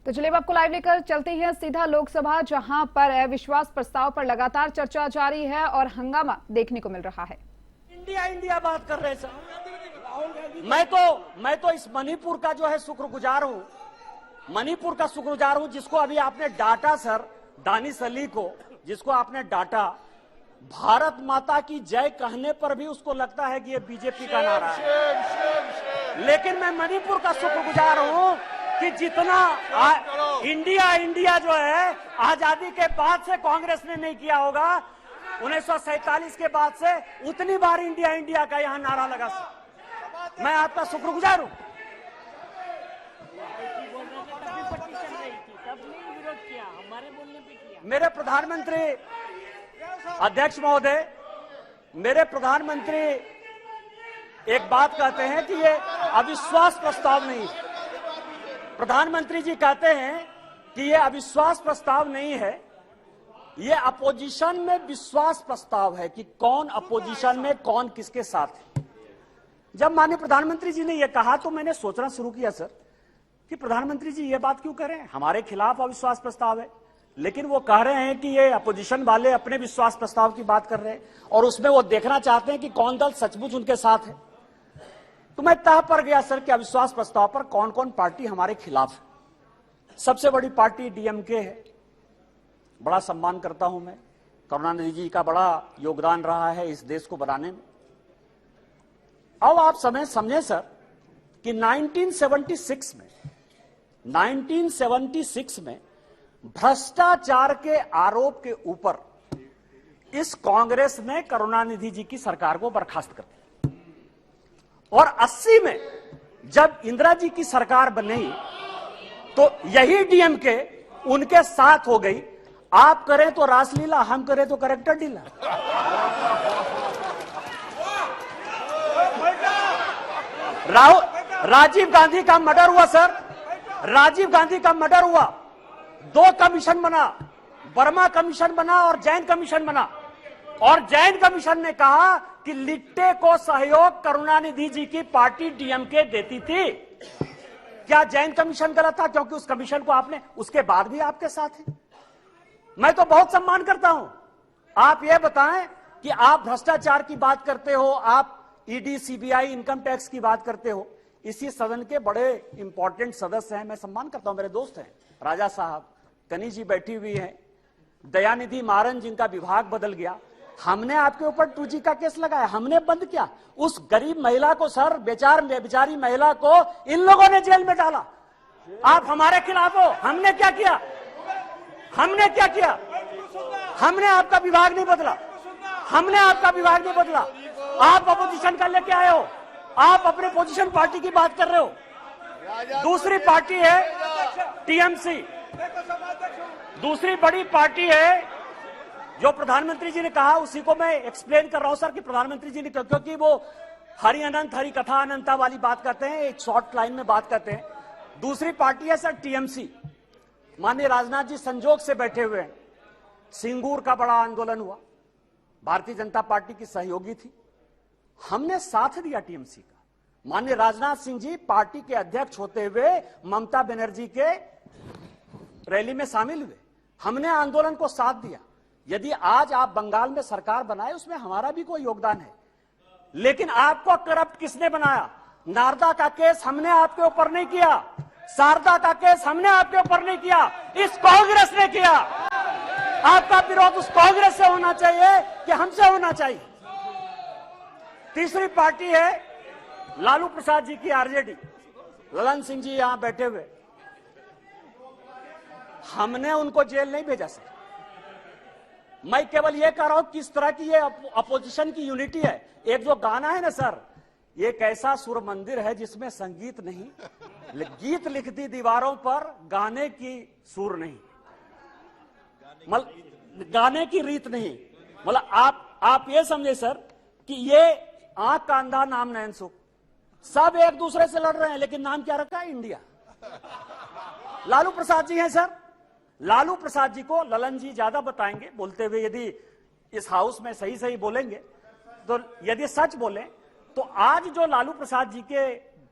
तो चलिए अब आपको लाइव लेकर चलते हैं सीधा लोकसभा, जहां पर अविश्वास प्रस्ताव पर लगातार चर्चा जारी है और हंगामा देखने को मिल रहा है। इंडिया इंडिया बात कर रहे सर। मैं तो इस मणिपुर का जो है शुक्रगुजार हूं, मणिपुर का शुक्रगुजार हूं, जिसको अभी आपने डांटा सर, दानिश अली को, जिसको आपने डांटा। भारत माता की जय कहने पर भी उसको लगता है कि ये बीजेपी का नारा है। लेकिन मैं मणिपुर का शुक्रगुजार हूं कि जितना इंडिया इंडिया जो है आजादी के बाद से कांग्रेस ने नहीं किया होगा, 1947 के बाद से उतनी बार इंडिया इंडिया का यहां नारा लगा। मैं आपका शुक्रगुजार हूं। मेरे प्रधानमंत्री अध्यक्ष महोदय, मेरे प्रधानमंत्री एक बात कहते हैं कि ये अविश्वास प्रस्ताव नहीं है। प्रधानमंत्री जी कहते हैं कि ये अविश्वास प्रस्ताव नहीं है, ये अपोजिशन में विश्वास प्रस्ताव है कि कौन अपोजिशन में कौन किसके साथ है। जब माननीय प्रधानमंत्री जी ने यह कहा तो मैंने सोचना शुरू किया सर कि प्रधानमंत्री जी ये बात क्यों कह रहे हैं, हमारे खिलाफ अविश्वास प्रस्ताव है, लेकिन वो कह रहे हैं कि ये अपोजिशन वाले अपने विश्वास प्रस्ताव की बात कर रहे हैं और उसमें वो देखना चाहते हैं कि कौन दल सचमुच उनके साथ है। तो मैं तह पर गया सर कि अविश्वास प्रस्ताव पर कौन कौन पार्टी हमारे खिलाफ है। सबसे बड़ी पार्टी डीएमके है, बड़ा सम्मान करता हूं मैं, करुणानिधि जी का बड़ा योगदान रहा है इस देश को बनाने में। अब आप समझे सर कि 1976 में भ्रष्टाचार के आरोप के ऊपर इस कांग्रेस ने करुणानिधि जी की सरकार को बर्खास्त कर दिया और 80 में जब इंदिरा जी की सरकार बनी तो यही डीएमके उनके साथ हो गई। आप करें तो रासलीला, हम करें तो करेक्टर ढीला। राजीव गांधी का मर्डर हुआ सर, राजीव गांधी का मर्डर हुआ, 2 कमीशन बना, वर्मा कमीशन बना और जैन कमीशन बना, और जैन कमीशन ने कहा कि लिट्टे को सहयोग करुणानिधि जी की पार्टी डीएमके देती थी। क्या जैन कमीशन गलत था? क्योंकि उस कमीशन को आपने उसके बाद भी आपके साथ है। मैं तो बहुत सम्मान करता हूं। आप यह बताएं कि आप भ्रष्टाचार की बात करते हो, आप ईडी सीबीआई इनकम टैक्स की बात करते हो, इसी सदन के बड़े इंपॉर्टेंट सदस्य हैं, मैं सम्मान करता हूं, मेरे दोस्त हैं, राजा साहब, कनी जी बैठी हुई हैं, दयानिधि मारन जिनका विभाग बदल गया। हमने आपके ऊपर 2G का केस लगाया, हमने बंद किया। उस गरीब महिला को सर, बेचारी महिला को इन लोगों ने जेल में डाला। आप हमारे खिलाफ हो। हमने क्या किया? हमने क्या किया? हमने आपका विभाग नहीं बदला, हमने आपका विभाग नहीं बदला। आप अपोजिशन का लेके आए हो, आप अपने पोजीशन पार्टी की बात कर रहे हो। दूसरी पार्टी है टीएमसी, दूसरी बड़ी पार्टी है जो प्रधानमंत्री जी ने कहा, उसी को मैं एक्सप्लेन कर रहा हूं सर कि प्रधानमंत्री जी ने, क्योंकि वो हरि अनंत हरि कथा अनंता वाली बात करते हैं, एक शॉर्ट लाइन में बात करते हैं। दूसरी पार्टी है सर टीएमसी। माननीय राजनाथ जी संजोग से बैठे हुए हैं। सिंगूर का बड़ा आंदोलन हुआ, भारतीय जनता पार्टी की सहयोगी थी, हमने साथ दिया टीएमसी का। माननीय राजनाथ सिंह जी पार्टी के अध्यक्ष होते हुए ममता बनर्जी के रैली में शामिल हुए, हमने आंदोलन को साथ दिया। यदि आज आप बंगाल में सरकार बनाए, उसमें हमारा भी कोई योगदान है, लेकिन आपको करप्ट किसने बनाया? नारदा का केस हमने आपके ऊपर नहीं किया, शारदा का केस हमने आपके ऊपर नहीं किया, इस कांग्रेस ने किया। आपका विरोध उस कांग्रेस से होना चाहिए कि हमसे होना चाहिए? तीसरी पार्टी है लालू प्रसाद जी की आरजेडी, ललन सिंह जी यहां बैठे हुए, हमने उनको जेल नहीं भेजा सर। मैं केवल यह कह रहा हूं किस तरह की ये अपोजिशन की यूनिटी है। एक जो गाना है ना सर, ये कैसा सुर मंदिर है जिसमें संगीत नहीं, गीत लिख दी दीवारों पर, गाने की सुर नहीं, गाने की रीत नहीं। मतलब आप ये समझे सर कि ये आंख का अंधा नाम नयन सुख, सब एक दूसरे से लड़ रहे हैं, लेकिन नाम क्या रखा है? इंडिया। लालू प्रसाद जी हैं सर, लालू प्रसाद जी को ललन जी ज्यादा बताएंगे बोलते हुए। यदि इस हाउस में सही सही बोलेंगे तो, यदि सच बोले तो आज जो लालू प्रसाद जी के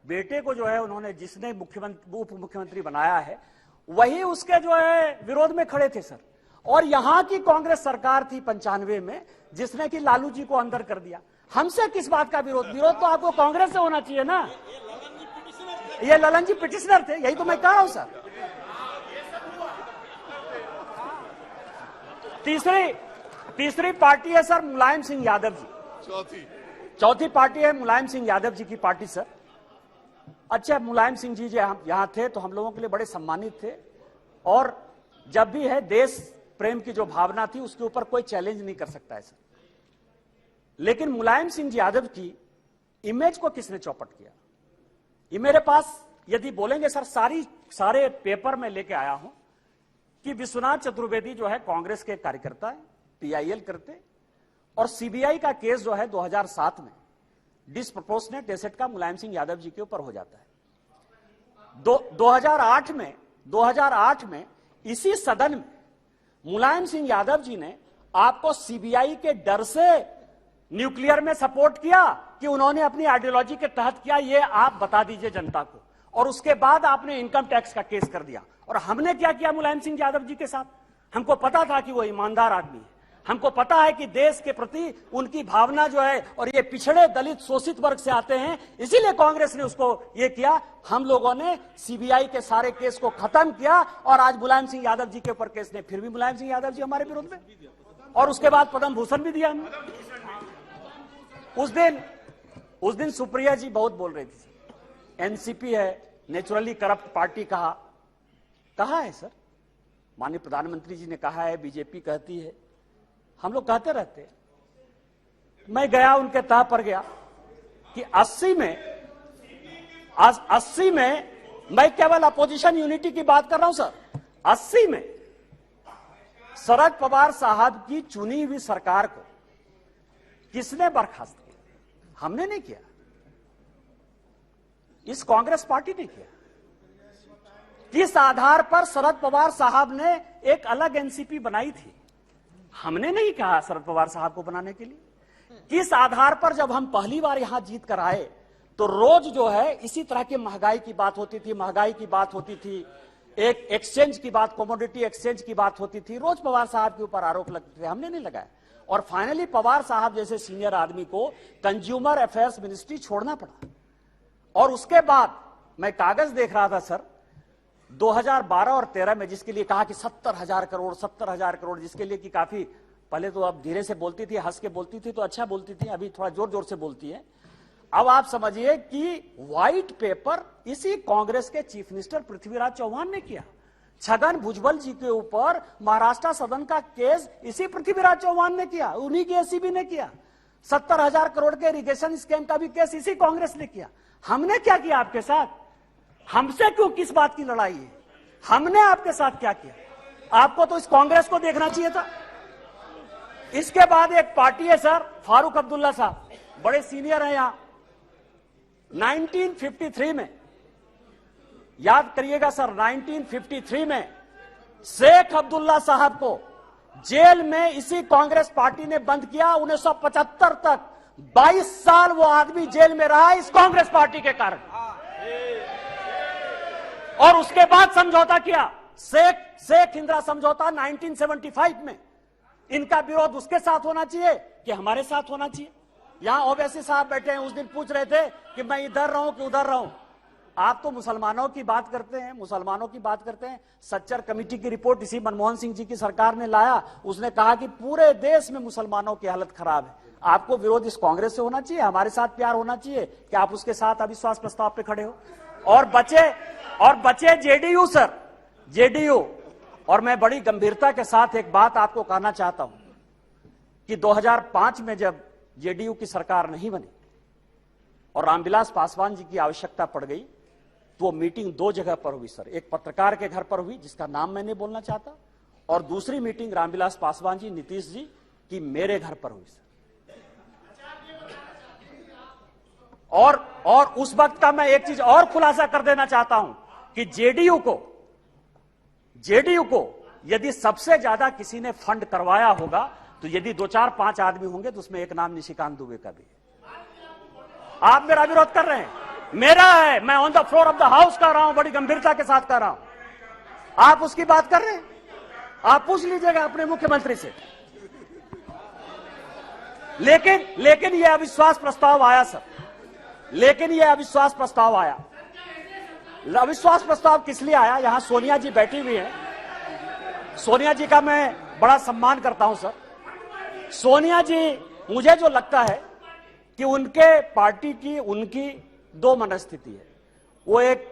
बेटे को जो है उन्होंने, जिसने उप मुख्यमंत्री बनाया है, वही उसके जो है विरोध में खड़े थे सर। और यहां की कांग्रेस सरकार थी 95 में जिसने कि लालू जी को अंदर कर दिया। हमसे किस बात का विरोध? विरोध तो आपको कांग्रेस से होना चाहिए ना। ये ललन जी पिटिशनर थे, यही तो मैं कह रहा हूं सर। तीसरी पार्टी है सर मुलायम सिंह यादव जी। चौथी पार्टी है मुलायम सिंह यादव जी की पार्टी सर। अच्छा, मुलायम सिंह जी जो यहां थे तो हम लोगों के लिए बड़े सम्मानित थे, और जब भी है देश प्रेम की जो भावना थी उसके ऊपर कोई चैलेंज नहीं कर सकता है सर। लेकिन मुलायम सिंह यादव की इमेज को किसने चौपट किया? ये मेरे पास यदि बोलेंगे सर, सारे पेपर में लेके आया हूं कि विश्वनाथ चतुर्वेदी जो है कांग्रेस के कार्यकर्ता है, पीआईएल करते, और सीबीआई का केस जो है 2007 में डिसप्रोपोर्शनेट एसेट का मुलायम सिंह यादव जी के ऊपर हो जाता है। 2008 में इसी सदन में मुलायम सिंह यादव जी ने आपको सीबीआई के डर से न्यूक्लियर में सपोर्ट किया कि उन्होंने अपनी आइडियोलॉजी के तहत किया, ये आप बता दीजिए जनता को। और उसके बाद आपने इनकम टैक्स का केस कर दिया। और हमने क्या किया मुलायम सिंह यादव जी के साथ? हमको पता था कि वो ईमानदार आदमी है, हमको पता है कि देश के प्रति उनकी भावना जो है, और ये पिछड़े दलित शोषित वर्ग से आते हैं, इसीलिए कांग्रेस ने उसको ये किया। हम लोगों ने सीबीआई के सारे केस को खत्म किया, और आज मुलायम सिंह यादव जी के ऊपर केस ने, फिर भी मुलायम सिंह यादव जी हमारे विरोध में, और उसके बाद पद्म भूषण भी दिया हमने। उस दिन सुप्रिया जी बहुत बोल रही थी, एनसीपी है नेचुरली करप्ट पार्टी कहा है सर। माननीय प्रधानमंत्री जी ने कहा है, बीजेपी कहती है, हम लोग कहते रहते हैं। मैं गया उनके तह पर गया कि 80 में मैं केवल अपोजिशन यूनिटी की बात कर रहा हूं सर। 80 में शरद पवार साहब की चुनी हुई सरकार को किसने बर्खास्त किया? हमने नहीं किया, इस कांग्रेस पार्टी ने किया। किस आधार पर शरद पवार साहब ने एक अलग एनसीपी बनाई थी? हमने नहीं कहा शरद पवार साहब को बनाने के लिए। किस आधार पर जब हम पहली बार यहां जीत कर आए तो रोज जो है इसी तरह की महंगाई की बात होती थी, एक एक्सचेंज की बात, कमोडिटी एक्सचेंज की बात होती थी, रोज पवार साहब के ऊपर आरोप लगते थे, हमने नहीं लगाया। और फाइनली पवार साहब जैसे सीनियर आदमी को कंज्यूमर अफेयर्स मिनिस्ट्री छोड़ना पड़ा। और उसके बाद मैं कागज देख रहा था सर, 2012 और 13 में जिसके लिए कहा कि 70,000 करोड़, जिसके लिए कि काफी पहले तो अब धीरे से बोलती थी, हंस के बोलती थी तो अच्छा बोलती थी, अभी थोड़ा जोर जोर से बोलती है। अब आप समझिए कि व्हाइट पेपर इसी कांग्रेस के चीफ मिनिस्टर पृथ्वीराज चौहान ने किया। छगन भुजबल जी के ऊपर महाराष्ट्र सदन का केस इसी पृथ्वीराज चौहान ने किया, उन्हीं की एसीबी ने किया। 70,000 करोड़ के इरिगेशन स्कैम का भी केस इसी कांग्रेस ने किया। हमने क्या किया आपके साथ? हमसे क्यों, किस बात की लड़ाई है? हमने आपके साथ क्या किया? आपको तो इस कांग्रेस को देखना चाहिए था। इसके बाद एक पार्टी है सर, फारूक अब्दुल्ला साहब, बड़े सीनियर हैं यहां। 1953 में, याद करिएगा सर, 1953 में शेख अब्दुल्ला साहब को जेल में इसी कांग्रेस पार्टी ने बंद किया। 1975 तक 22 साल वो आदमी जेल में रहा इस कांग्रेस पार्टी के कारण। और उसके बाद समझौता किया, शेख इंदिरा समझौता 1975 में। इनका विरोध उसके साथ होना चाहिए कि हमारे साथ होना चाहिए? यहां ओवैसी साहब बैठे हैं, उस दिन पूछ रहे थे कि मैं इधर रहूं कि उधर रहूं। आप तो मुसलमानों की बात करते हैं, सच्चर कमेटी की रिपोर्ट इसी मनमोहन सिंह जी की सरकार ने लाया, उसने कहा कि पूरे देश में मुसलमानों की हालत खराब है। आपको विरोध इस कांग्रेस से होना चाहिए, हमारे साथ प्यार होना चाहिए कि आप उसके साथ अविश्वास प्रस्ताव पे खड़े हो। और बचे जेडीयू सर, जेडीयू। और मैं बड़ी गंभीरता के साथ एक बात आपको कहना चाहता हूं कि 2005 में जब जेडीयू की सरकार नहीं बनी और रामविलास पासवान जी की आवश्यकता पड़ गई, तो वो मीटिंग 2 जगह पर हुई सर। एक पत्रकार के घर पर हुई जिसका नाम मैं नहीं बोलना चाहता, और दूसरी मीटिंग रामविलास पासवान जी, नीतीश जी की मेरे घर पर हुई सर। और उस वक्त का मैं एक चीज और खुलासा कर देना चाहता हूं कि जेडीयू को यदि सबसे ज्यादा किसी ने फंड करवाया होगा तो यदि 2, 4, 5 आदमी होंगे तो उसमें एक नाम निशिकांत दुबे का भी है। आप मेरा विरोध कर रहे हैं, मेरा है, मैं on the floor of the house कर रहा हूं, बड़ी गंभीरता के साथ कर रहा हूं। आप उसकी बात कर रहे हैं? आप पूछ लीजिएगा अपने मुख्यमंत्री से। लेकिन यह अविश्वास प्रस्ताव आया सर, लेकिन यह अविश्वास प्रस्ताव आया। अविश्वास प्रस्ताव किस लिए आया? यहां सोनिया जी बैठी हुई है। सोनिया जी का मैं बड़ा सम्मान करता हूं सर। सोनिया जी, मुझे जो लगता है कि उनके पार्टी की उनकी दो मनस्थिति है। वो एक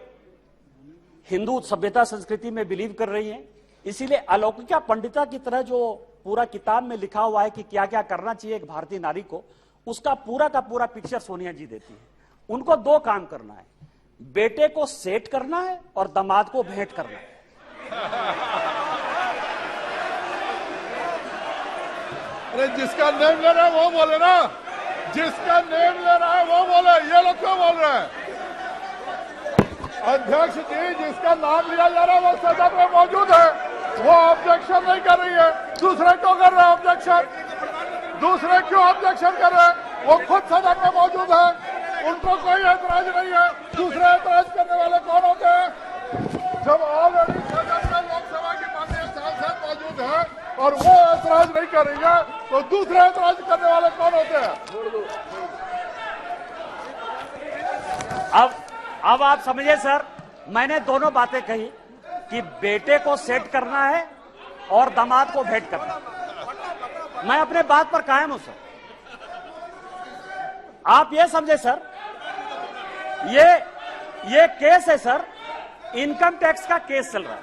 हिंदू सभ्यता संस्कृति में बिलीव कर रही हैं, इसीलिए अलौकिका पंडिता की तरह जो पूरा किताब में लिखा हुआ है कि क्या क्या करना चाहिए एक भारतीय नारी को, उसका पूरा का पूरा पिक्चर सोनिया जी देती है। उनको दो काम करना है, बेटे को सेट करना है और दामाद को भेंट करना है। अरे जिसका नेम ले रहा है वो बोले ना, जिसका नेम ले रहा है वो बोले, ये लोग क्यों बोल रहे हैं? अध्यक्ष जी, जिसका नाम लिया जा रहा है वो सदन में मौजूद है, वो ऑब्जेक्शन नहीं कर रही है। दूसरे क्यों कर रहे हैं ऑब्जेक्शन? दूसरे क्यों ऑब्जेक्शन कर रहे हैं? वो खुद सदन में मौजूद है, उनको कोई ऐतराज नहीं है। दूसरे ऐतराज करने वाले कौन होते हैं? जब ऑलरेडी सदन में लोकसभा की माननीय सांसद मौजूद है और वो ऐतराज नहीं कर रही है, तो दूसरे ऐतराज करने वाले कौन होते हैं? अब आप समझे सर, मैंने दोनों बातें कही कि बेटे को सेट करना है और दामाद को भेंट करना। मैं अपने बात पर कायम हूं सर। आप ये समझे सर, ये केस है सर, इनकम टैक्स का केस चल रहा है।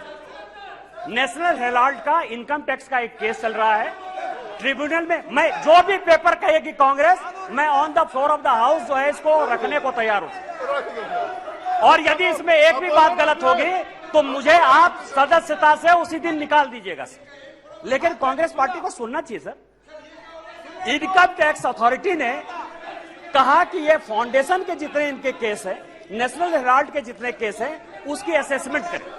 नेशनल हेराल्ड का इनकम टैक्स का एक केस चल रहा है ट्रिब्यूनल में। मैं जो भी पेपर कहेगी कांग्रेस, मैं on the floor of the house जो है इसको रखने को तैयार हूं। और यदि इसमें एक भी बात गलत होगी तो मुझे आप सदस्यता से उसी दिन निकाल दीजिएगा सर। लेकिन कांग्रेस पार्टी को सुनना चाहिए सर। इनकम टैक्स अथॉरिटी ने कहा कि ये फाउंडेशन के जितने इनके केस है, नेशनल हेराल्ड के जितने केस है, उसकी असेसमेंट करें।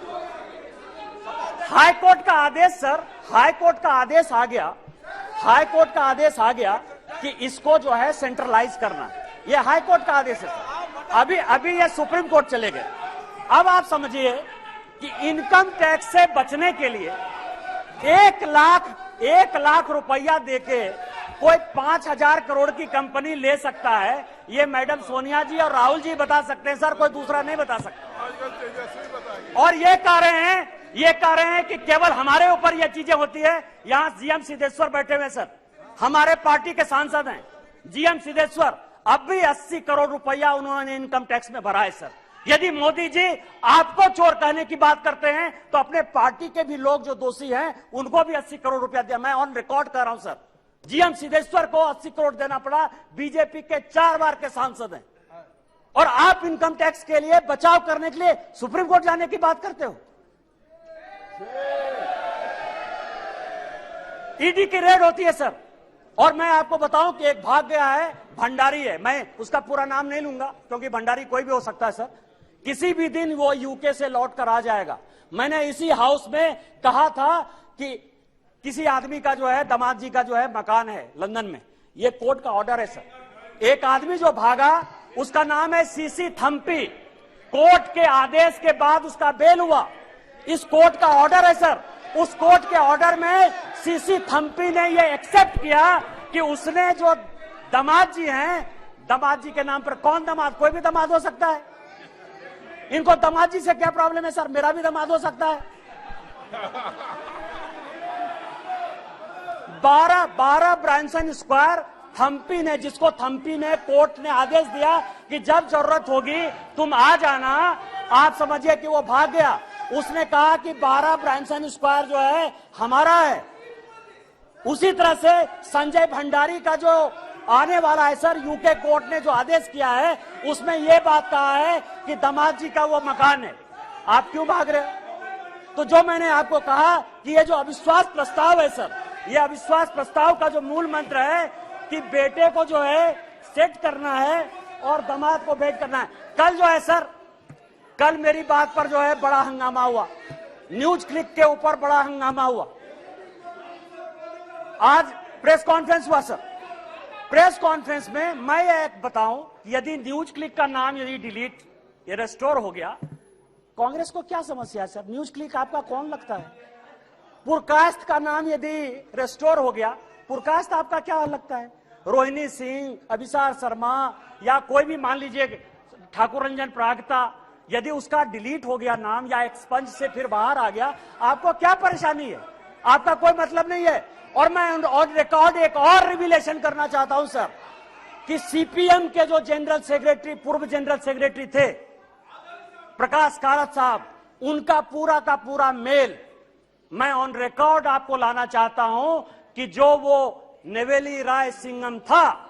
हाई कोर्ट का आदेश सर, हाई कोर्ट का आदेश आ गया, हाई कोर्ट का आदेश आ गया कि इसको जो है सेंट्रलाइज करना। ये हाई कोर्ट का आदेश है सर। अभी ये सुप्रीम कोर्ट चले गए। अब आप समझिए कि इनकम टैक्स से बचने के लिए 1 लाख रुपया देके कोई 5,000 करोड़ की कंपनी ले सकता है। ये मैडम सोनिया जी और राहुल जी बता सकते हैं सर, कोई दूसरा नहीं बता सकता। और ये कह रहे हैं कि केवल हमारे ऊपर ये चीजें होती है। यहां जीएम सिद्धेश्वर बैठे हुए सर, हमारे पार्टी के सांसद हैं जीएम सिद्धेश्वर। अब भी 80 करोड़ रुपया उन्होंने इनकम टैक्स में भरा है सर। यदि मोदी जी आपको चोर कहने की बात करते हैं तो अपने पार्टी के भी लोग जो दोषी हैं उनको भी 80 करोड़ रुपया दिया। मैं ऑन रिकॉर्ड कर रहा हूं सर, जीएम सिद्धेश्वर को 80 करोड़ देना पड़ा। बीजेपी के 4 बार के सांसद हैं और आप इनकम टैक्स के लिए बचाव करने के लिए सुप्रीम कोर्ट जाने की बात करते हो। ईडी की रेड होती है सर। और मैं आपको बताऊं कि एक भाग गया है, भंडारी है, मैं उसका पूरा नाम नहीं लूंगा क्योंकि भंडारी कोई भी हो सकता है सर। किसी भी दिन वो यूके से लौट कर आ जाएगा। मैंने इसी हाउस में कहा था कि किसी आदमी का जो है, दामाद जी का जो है मकान है लंदन में, ये कोर्ट का ऑर्डर है सर। एक आदमी जो भागा उसका नाम है सीसी थम्पी। कोर्ट के आदेश के बाद उसका बेल हुआ। इस कोर्ट का ऑर्डर है सर। उस कोर्ट के ऑर्डर में सीसी थम्पी ने ये एक्सेप्ट किया कि उसने जो दामाद जी हैं, दामाद जी के नाम पर कौन दामाद, कोई भी दामाद हो सकता है। इनको दामाद जी से क्या प्रॉब्लम है सर? मेरा भी दामाद हो सकता है। 12 ब्रांसन स्क्वायर थम्पी ने, जिसको थम्पी ने, कोर्ट ने आदेश दिया कि जब जरूरत होगी तुम आ जाना। आप समझिए कि वो भाग गया। उसने कहा कि 12 ब्रांसन स्क्वायर जो है हमारा है। उसी तरह से संजय भंडारी का जो आने वाला है सर, यूके कोर्ट ने जो आदेश किया है उसमें यह बात कहा है कि दामाद जी का वो मकान है। आप क्यों भाग रहे हो? तो जो मैंने आपको कहा कि ये जो अविश्वास प्रस्ताव है सर, ये अविश्वास प्रस्ताव का जो मूल मंत्र है कि बेटे को जो है सेट करना है और दामाद को भेंट करना है। कल जो है सर, कल मेरी बात पर जो है बड़ा हंगामा हुआ, न्यूज क्लिक के ऊपर बड़ा हंगामा हुआ। आज प्रेस कॉन्फ्रेंस हुआ सर। प्रेस कॉन्फ्रेंस में मैं एक बताऊं, यदि न्यूज क्लिक का नाम यदि डिलीट, ये रेस्टोर हो गया कांग्रेस को क्या समस्या है सर? न्यूज क्लिक आपका कौन लगता है? पुरकास्ट का नाम यदि रेस्टोर हो गया, पुरकास्ट आपका क्या लगता है? रोहिणी सिंह, अभिसार शर्मा या कोई भी मान लीजिए ठाकुर रंजन प्रागता, यदि उसका डिलीट हो गया नाम या एक्सपंज से फिर बाहर आ गया, आपको क्या परेशानी है? आपका कोई मतलब नहीं है। और मैं ऑन रिकॉर्ड एक और रिविलेशन करना चाहता हूं सर कि सीपीएम के जो जनरल सेक्रेटरी, पूर्व जनरल सेक्रेटरी थे प्रकाश कारात साहब, उनका पूरा का पूरा मेल मैं ऑन रिकॉर्ड आपको लाना चाहता हूं कि जो वो नेवेली राय सिंघम था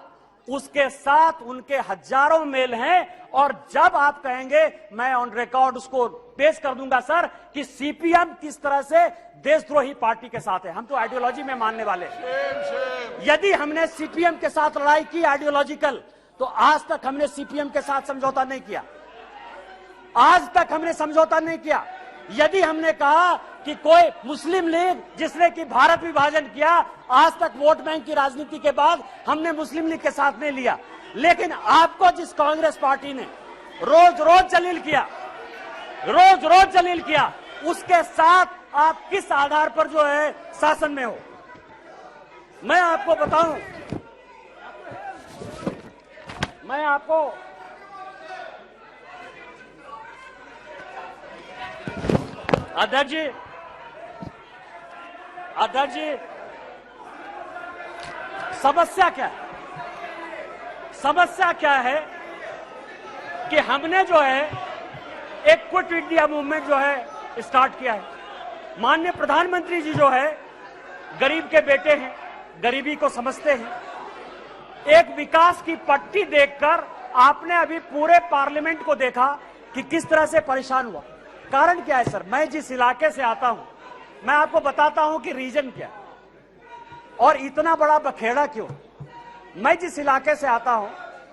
उसके साथ उनके हजारों मेल हैं। और जब आप कहेंगे मैं ऑन रिकॉर्ड उसको पेश कर दूंगा सर कि सीपीएम किस तरह से देशद्रोही पार्टी के साथ है। हम तो आइडियोलॉजी में मानने वाले हैं। यदि हमने सीपीएम के साथ लड़ाई की आइडियोलॉजिकल, तो आज तक हमने सीपीएम के साथ समझौता नहीं किया। आज तक हमने समझौता नहीं किया। यदि हमने कहा कि कोई मुस्लिम लीग जिसने कि भारत विभाजन किया, आज तक वोट बैंक की राजनीति के बाद हमने मुस्लिम लीग के साथ नहीं लिया। लेकिन आपको जिस कांग्रेस पार्टी ने रोज रोज जलील किया, उसके साथ आप किस आधार पर जो है शासन में हो? मैं आपको बताऊं, मैं आपको अध्यक्ष जी, समस्या क्या है कि हमने जो है एक क्विट इंडिया मूवमेंट जो है स्टार्ट किया है। माननीय प्रधानमंत्री जी जो है गरीब के बेटे हैं, गरीबी को समझते हैं। एक विकास की पट्टी देखकर आपने अभी पूरे पार्लियामेंट को देखा कि किस तरह से परेशान हुआ। कारण क्या है सर? मैं जिस इलाके से आता हूं, मैं आपको बताता हूं कि रीजन क्या और इतना बड़ा बखेड़ा क्यों। मैं जिस इलाके से आता हूं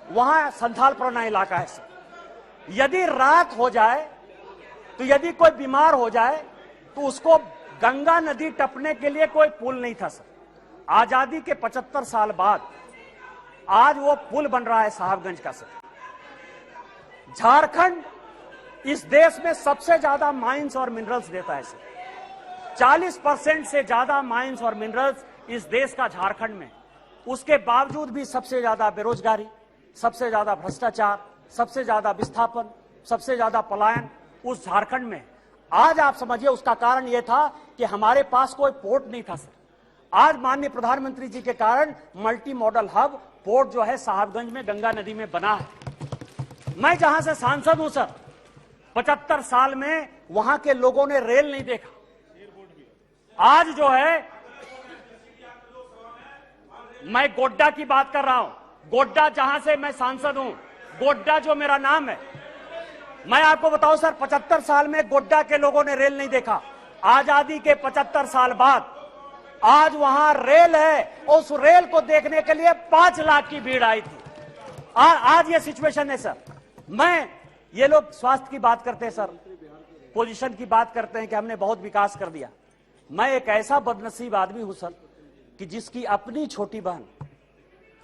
वहां संथाल पुराना इलाका है सर। यदि रात हो जाए तो यदि कोई बीमार हो जाए तो उसको गंगा नदी टपने के लिए कोई पुल नहीं था सर। आजादी के 75 साल बाद आज वो पुल बन रहा है साहबगंज का सर। झारखंड इस देश में सबसे ज्यादा माइंस और मिनरल्स देता है सर। 40% से ज्यादा माइंस और मिनरल्स इस देश का झारखंड में। उसके बावजूद भी सबसे ज्यादा बेरोजगारी, सबसे ज्यादा भ्रष्टाचार, सबसे ज्यादा विस्थापन, सबसे ज्यादा पलायन उस झारखंड में। आज आप समझिए उसका कारण यह था कि हमारे पास कोई पोर्ट नहीं था सर। आज माननीय प्रधानमंत्री जी के कारण मल्टी मॉडल हब पोर्ट जो है साहबगंज में गंगा नदी में बना है। मैं जहां से सांसद हूं सर, 75 साल में वहां के लोगों ने रेल नहीं देखा। आज जो है मैं गोड्डा की बात कर रहा हूं, गोड्डा जहां से मैं सांसद हूं, गोड्डा जो मेरा नाम है, मैं आपको बताऊं सर 75 साल में गोड्डा के लोगों ने रेल नहीं देखा। आजादी के 75 साल बाद आज वहां रेल है, उस रेल को देखने के लिए 5 लाख की भीड़ आई थी। आज ये सिचुएशन है सर। ये लोग स्वास्थ्य की बात करते हैं सर, पोजीशन की बात करते हैं कि हमने बहुत विकास कर दिया। मैं एक ऐसा बदनसीब आदमी हूं सर कि जिसकी अपनी छोटी बहन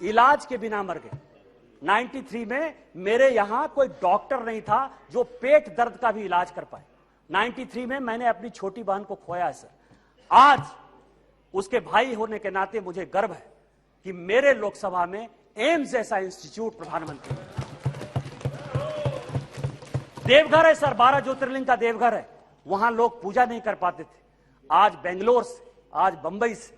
इलाज के बिना मर गई। 93 में मेरे यहां कोई डॉक्टर नहीं था जो पेट दर्द का भी इलाज कर पाए। 93 में मैंने अपनी छोटी बहन को खोया है सर। आज उसके भाई होने के नाते मुझे गर्व है कि मेरे लोकसभा में एम्स जैसा इंस्टीट्यूट प्रधानमंत्री। देवघर है सर, 12 ज्योतिर्लिंग का देवघर है, वहां लोग पूजा नहीं कर पाते थे। आज बेंगलोर से, आज बंबई से,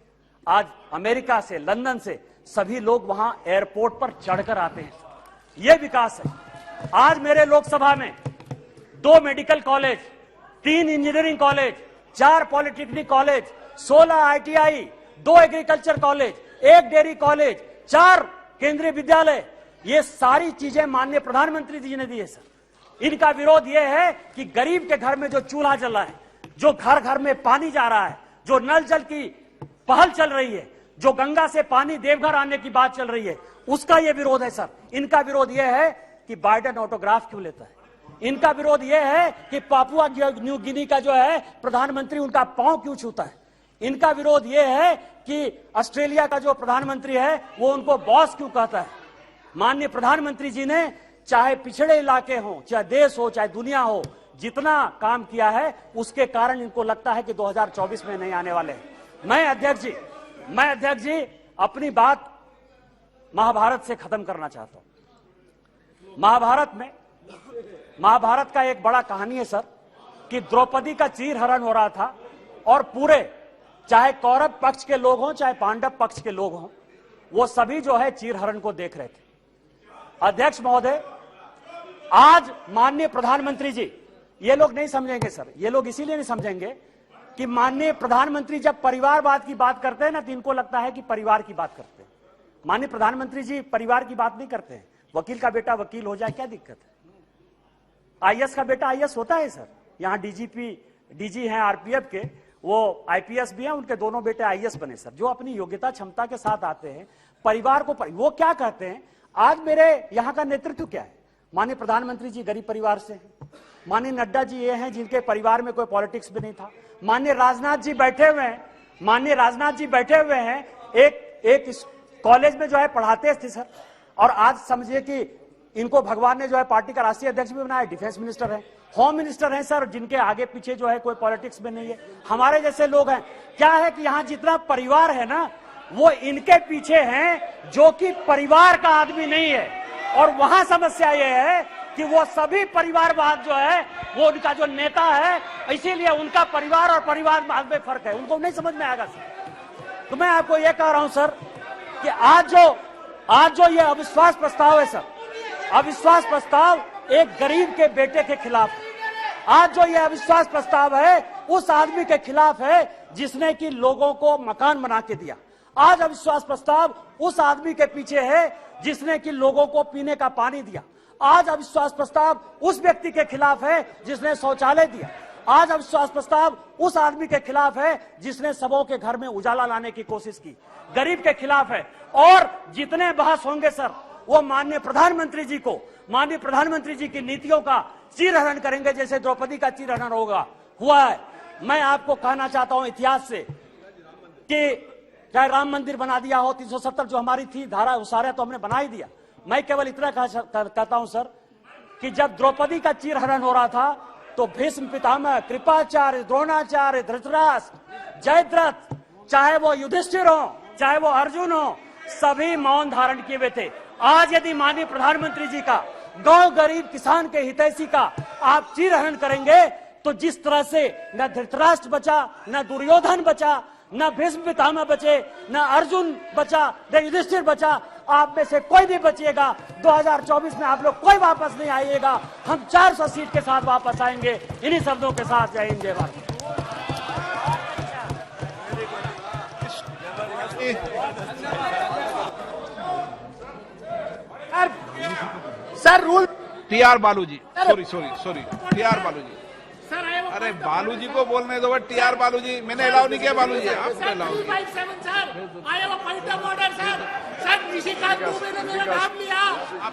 आज अमेरिका से, लंदन से सभी लोग वहां एयरपोर्ट पर चढ़कर आते हैं। यह विकास है। आज मेरे लोकसभा में 2 medical college, 3 engineering college, 4 polytechnic college, 16 ITI, 2 agriculture college, 1 dairy college, 4 केंद्रीय विद्यालय, ये सारी चीजें माननीय प्रधानमंत्री जी ने दी है सर। इनका विरोध यह है कि गरीब के घर में जो चूल्हा जल रहा है, जो घर घर में पानी जा रहा है, जो नल जल की पहल चल रही है, जो गंगा से पानी देवघर आने की बात चल रही है, उसका यह विरोध है सर। इनका विरोध यह है कि बाइडेन ऑटोग्राफ क्यों लेता है। इनका विरोध यह है कि पापुआ न्यू गिनी का जो है प्रधानमंत्री उनका पांव क्यों छूता है। इनका विरोध यह है कि ऑस्ट्रेलिया का जो प्रधानमंत्री है वो उनको बॉस क्यों कहता है। माननीय प्रधानमंत्री जी ने चाहे पिछड़े इलाके हो, चाहे देश हो, चाहे दुनिया हो, जितना काम किया है उसके कारण इनको लगता है कि 2024 में नहीं आने वाले हैं। मैं अध्यक्ष जी अपनी बात महाभारत से खत्म करना चाहता हूं। महाभारत का एक बड़ा कहानी है सर कि द्रौपदी का चीरहरण हो रहा था और पूरे चाहे कौरव पक्ष के लोग हों चाहे पांडव पक्ष के लोग हों वो सभी जो है चीरहरण को देख रहे थे। अध्यक्ष महोदय, आज माननीय प्रधानमंत्री जी, ये लोग नहीं समझेंगे सर, ये लोग इसीलिए नहीं समझेंगे कि माननीय प्रधानमंत्री जब परिवारवाद की बात करते हैं ना तो इनको लगता है कि परिवार की बात करते हैं। माननीय प्रधानमंत्री जी परिवार की बात नहीं करते हैं। वकील का बेटा वकील हो जाए क्या दिक्कत है? आईएएस का बेटा आईएएस होता है सर। यहां डीजी हैं आरपीएफ के, वो आईपीएस भी हैं, उनके दोनों बेटे आईएएस बने सर, जो अपनी योग्यता क्षमता के साथ आते हैं परिवार को वो क्या कहते हैं। आज मेरे यहां का नेतृत्व क्या है? माननीय प्रधानमंत्री जी गरीब परिवार से हैं। माननीय नड्डा जी ये हैं जिनके परिवार में कोई पॉलिटिक्स भी नहीं था। माननीय राजनाथ जी बैठे हुए हैं, एक कॉलेज में जो है पढ़ाते थे सर, और आज समझिए कि इनको भगवान ने जो है पार्टी का राष्ट्रीय अध्यक्ष भी बनाया। डिफेंस मिनिस्टर है, होम मिनिस्टर है सर, जिनके आगे पीछे जो है कोई पॉलिटिक्स में नहीं है। हमारे जैसे लोग हैं। क्या है कि यहाँ जितना परिवार है ना वो इनके पीछे हैं जो कि परिवार का आदमी नहीं है। और वहां समस्या ये है कि वो सभी परिवारवाद जो है वो उनका जो नेता है, इसीलिए उनका परिवार और परिवारवाद में फर्क है, उनको नहीं समझ में आएगा सर। तो मैं आपको ये कह रहा हूं सर कि आज जो ये अविश्वास प्रस्ताव है सर, अविश्वास प्रस्ताव एक गरीब के बेटे के खिलाफ है। आज जो ये अविश्वास प्रस्ताव है उस आदमी के खिलाफ है जिसने कि लोगों को मकान बना के दिया। आज अविश्वास प्रस्ताव उस आदमी के पीछे है जिसने कि लोगों को पीने का पानी दिया। आज अविश्वास प्रस्ताव उस व्यक्ति के खिलाफ है जिसने शौचालय दिया। आज अविश्वास प्रस्ताव उस आदमी के खिलाफ है जिसने सबों के घर में उजाला लाने की कोशिश की, गरीब के खिलाफ है। और जितने बहस होंगे सर वो माननीय प्रधानमंत्री जी की नीतियों का चीरहरण करेंगे, जैसे द्रौपदी का चीरहरण हुआ है। मैं आपको कहना चाहता हूं इतिहास से कि चाहे राम मंदिर बना दिया हो, 370 जो हमारी थी धारा, वो सारा तो हमने बना ही दिया। मैं केवल इतना कहता हूं सर कि जब द्रौपदी का चीरहरण हो रहा था तो भीष्म पितामह, कृपाचार्य, द्रोणाचार्य, धृतराष्ट्र, जयद्रथ, चाहे वो युधिष्ठिर हो चाहे वो अर्जुन हो, सभी मौन धारण किए हुए थे। आज यदि माननीय प्रधानमंत्री जी का गांव गरीब किसान के हितैषी का आप चीरहरण करेंगे तो जिस तरह से न धृतराष्ट्र बचा, न दुर्योधन बचा, न भीष्म पितामह बचे, न अर्जुन बचा, न युधिष्ठिर बचा, आप में से कोई नहीं बचिएगा। 2024 में आप लोग कोई वापस नहीं आइएगा। हम 400 सीट के साथ वापस आएंगे। इन्हीं शब्दों के साथ जय हिंद जय Bharat. Sir rule TR Baluji, sorry TR Baluji. अरे बालूजी को बोलने दो, टीआर बालूजी। मैंने अलाउ नहीं किया बालूजी, आपने अलाउ किया। सर निशिकांत दुबे ने मेरा नाम लिया।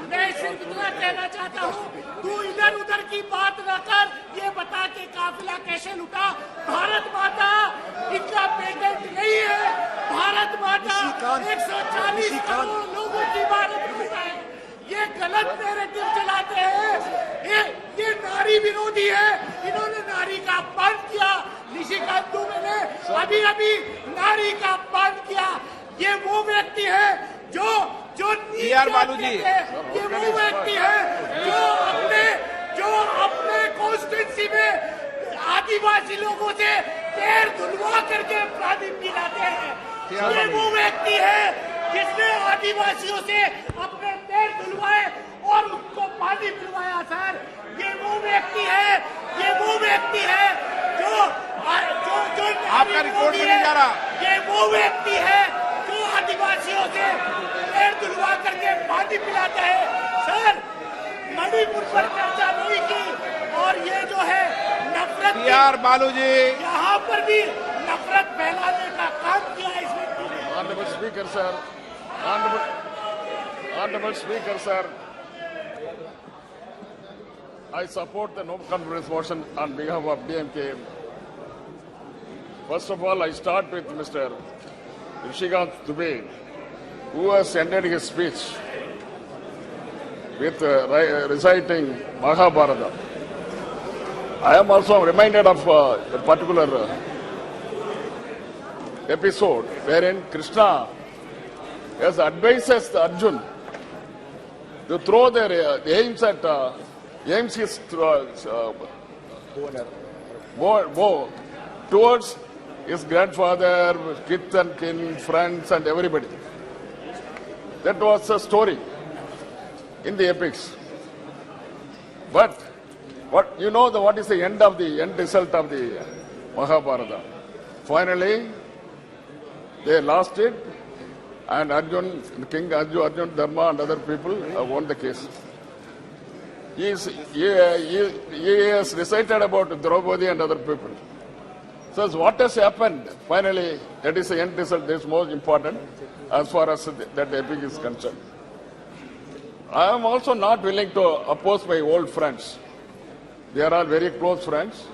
मैं सिर्फ इतना कहना चाहता हूँ, तू इधर उधर की बात न कर, ये बता के काफिला कैसे लुटा। भारत माता इनका पेटेंट नहीं है। भारत माता 140 करोड़ लोगों की भारत माता है। ये गलत नैरेटिव चलाते हैं। ये नारी विरोधी है। इन्होंने नारी का अपमान किया। निशिकांत दुबे ने अभी नारी का अपमान किया। ये वो व्यक्ति है जो बालूजी, ये वो व्यक्ति है जो अपने कॉन्स्टिट्यूंसी में आदिवासी लोगों से पैर धुलवा करके पानी पिलाते हैं। ये वो व्यक्ति है जिसने आदिवासियों से अपने पैर धुलवाए और उनको पानी पिलवाया। सर ये वो व्यक्ति है जो आपका रिकॉर्ड में नहीं जा रहा। ये वो व्यक्ति है जो आदिवासियों से पैर धुलवा करके पानी पिलाता है। सर मणिपुर पर चर्चा नहीं की और ये जो है नफरत, टीआर बालूजी, यहाँ पर भी नफरत फैलाने का काम किया इस व्यक्ति ने। Honorable Speaker, sir. Honorable Speaker, sir. I support the no confidence motion on behalf of DMK. First of all, I start with Mr. Nishi Dubey, who has ended his speech with reciting Mahabharata. I am also reminded of a particular episode wherein Krishna has advises Arjun to throw their aims his bow towards his grandfather, kith and kin, friends, and everybody. That was a story in the epics. But what is the end result of the Mahabharata? Finally, they lost it, and King Arjun, Dharma, and other people won the case. He has recited about Draupadi and other people. So what has happened? Finally, that is the end result. That is most important as far as that epic is concerned. I am also not willing to oppose my old friends. They are all very close friends,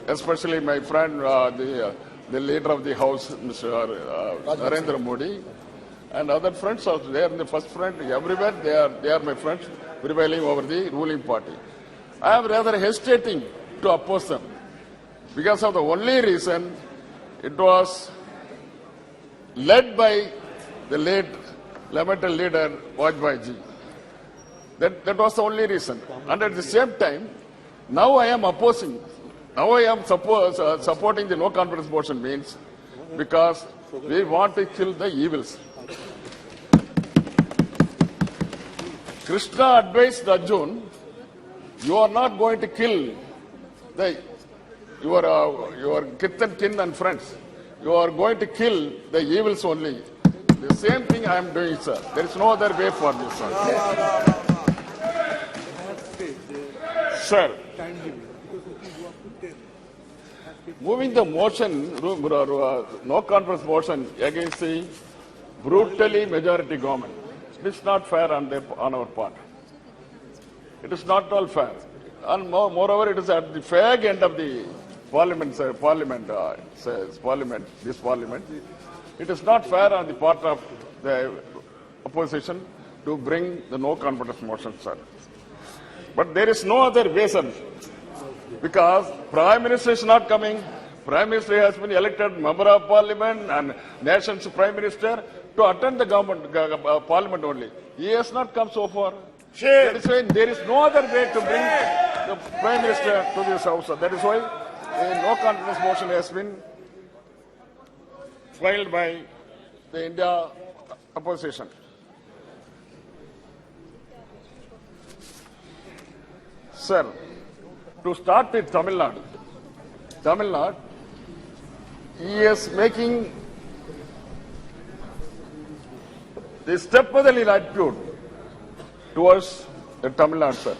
especially my friend, the leader of the house, Mr. Narendra Modi, and other friends also. They are the first friend everywhere. They are my friends prevailing over the ruling party. I am rather hesitating to oppose them because of the only reason it was led by the late lamented leader Vajpayee ji. That was the only reason. And at the same time, now I am opposing. Now I am supporting the no confidence motion means because we want to kill the evils. Krishna advised Arjun, you are not going to kill your kith and kin and friends. You are going to kill the evils only. The same thing I am doing, sir. There is no other way for this, sir. Sir, moving the motion, no confidence motion against the brutally majority government, it is not fair on our part. It is not at all fair. And moreover, it is at the fag end of the parliament, this parliament. It is not fair on the part of the opposition to bring the no confidence motion, sir. But there is no other way, sir, because Prime Minister is not coming. Prime Minister has been elected member of Parliament and nation's Prime Minister to attend the government Parliament only. He has not come so far. That is why there is no other way to bring the Prime Minister to this house. Sir. That is why a no confidence motion has been filed by the India opposition. Sir, to start with Tamil Nadu, he is making the stepmotherly attitude towards the Tamil Nadu, sir.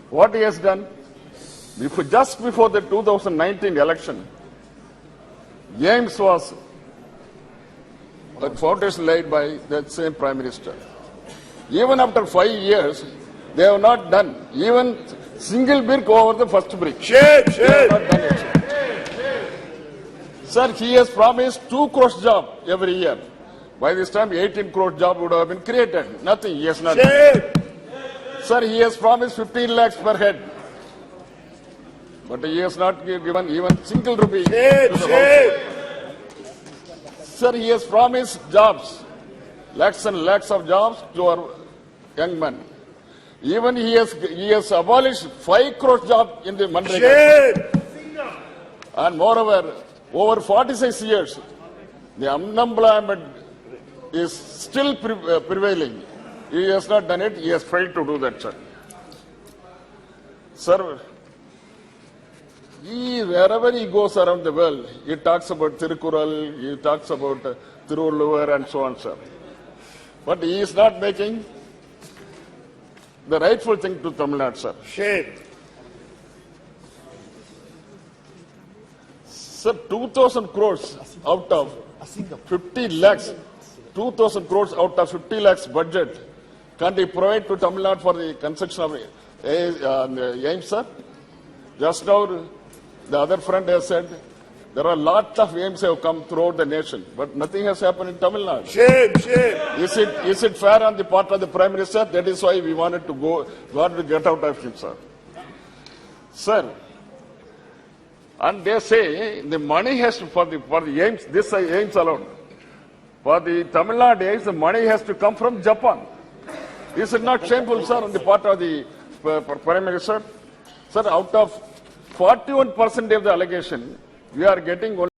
What he has done, just before the 2019 election, James was a foundation laid by the same Prime Minister. Even after 5 years, they have not done even single brick over the first brick. Sir, he has promised 2 crore job every year. By this time, 18 crore job would have been created. Nothing, he has not done. Sir, he has promised 15 lakhs per head. But he has not given even single rupee to the household. Sir, he has promised jobs, lakhs and lakhs of jobs to our young men. Even he has abolished 5 crore jobs in the Manrega. And moreover, over 46 years, the unemployment is still prevailing. He has not done it. He has failed to do that, sir. Sir, wherever he goes around the world, he talks about Tirukural, he talks about Tiruvallur and so on, sir. But he is not making the rightful thing to Tamil Nadu, sir. Shame. Sir, 2,000 crores out of 50 lakhs, 2,000 crores out of 50 lakhs budget can be provided to Tamil Nadu for the construction of AIIMS, sir? Just now, the other friend has said there are lots of AIIMS have come throughout the nation, but nothing has happened in Tamil Nadu. Shame, shame. Is it fair on the part of the Prime Minister? That is why we wanted to get out of him, sir. Sir, And they say the money has to, for the aims, this aims alone. For the Tamil Nadu aims, the money has to come from Japan. Is it not shameful, sir, on the part of the Prime Minister? Sir, out of 41% of the allegation, we are getting only